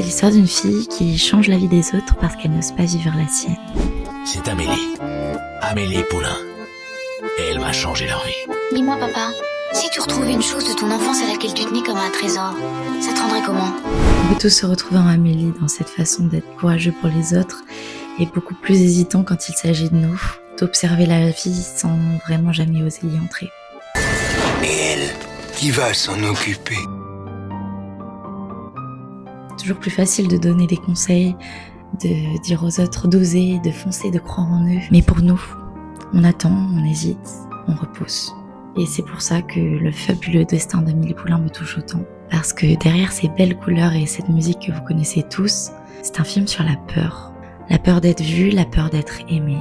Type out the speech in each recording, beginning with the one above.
l'histoire d'une fille qui change la vie des autres parce qu'elle n'ose pas vivre la sienne. C'est Amélie. Amélie Poulain. Et elle va changer leur vie. Dis-moi, papa, si tu retrouvais une chose de ton enfance à laquelle tu tenais comme un trésor, ça te rendrait comment? On peut tous se retrouver en Amélie dans cette façon d'être courageux pour les autres et beaucoup plus hésitant quand il s'agit de nous, d'observer la vie sans vraiment jamais oser y entrer. Et elle, qui va s'en occuper? Toujours plus facile de donner des conseils, de dire aux autres d'oser, de foncer, de croire en eux. Mais pour nous, on attend, on hésite, on repousse. Et c'est pour ça que le fabuleux destin d'Amélie Poulain me touche autant. Parce que derrière ces belles couleurs et cette musique que vous connaissez tous, c'est un film sur la peur. La peur d'être vu, la peur d'être aimé,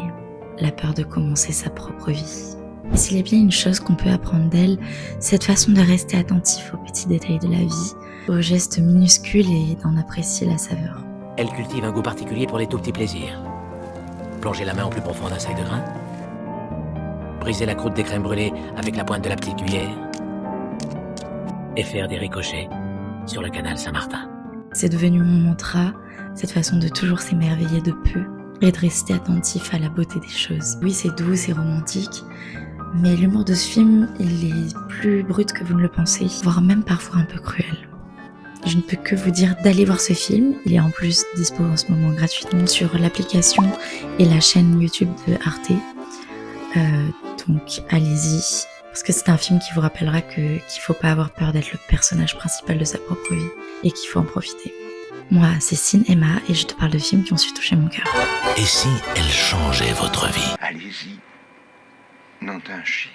la peur de commencer sa propre vie. Et s'il y a bien une chose qu'on peut apprendre d'elle, cette façon de rester attentif aux petits détails de la vie, aux gestes minuscules et d'en apprécier la saveur. Elle cultive un goût particulier pour les tout petits plaisirs. Plonger la main au plus profond d'un sac de grains. Briser la croûte des crèmes brûlées avec la pointe de la petite cuillère. Et faire des ricochets sur le canal Saint-Martin. C'est devenu mon mantra, cette façon de toujours s'émerveiller de peu et de rester attentif à la beauté des choses. Oui, c'est doux, c'est romantique, mais l'humour de ce film, il est plus brut que vous ne le pensez, voire même parfois un peu cruel. Je ne peux que vous dire d'aller voir ce film. Il est en plus dispo en ce moment gratuitement sur l'application et la chaîne YouTube de Arte. Donc allez-y, parce que c'est un film qui vous rappellera qu'il ne faut pas avoir peur d'être le personnage principal de sa propre vie et qu'il faut en profiter. Moi, c'est Cine Emma et je te parle de films qui ont su toucher mon cœur. Et si elle changeait votre vie? Allez-y, nom d'un chien.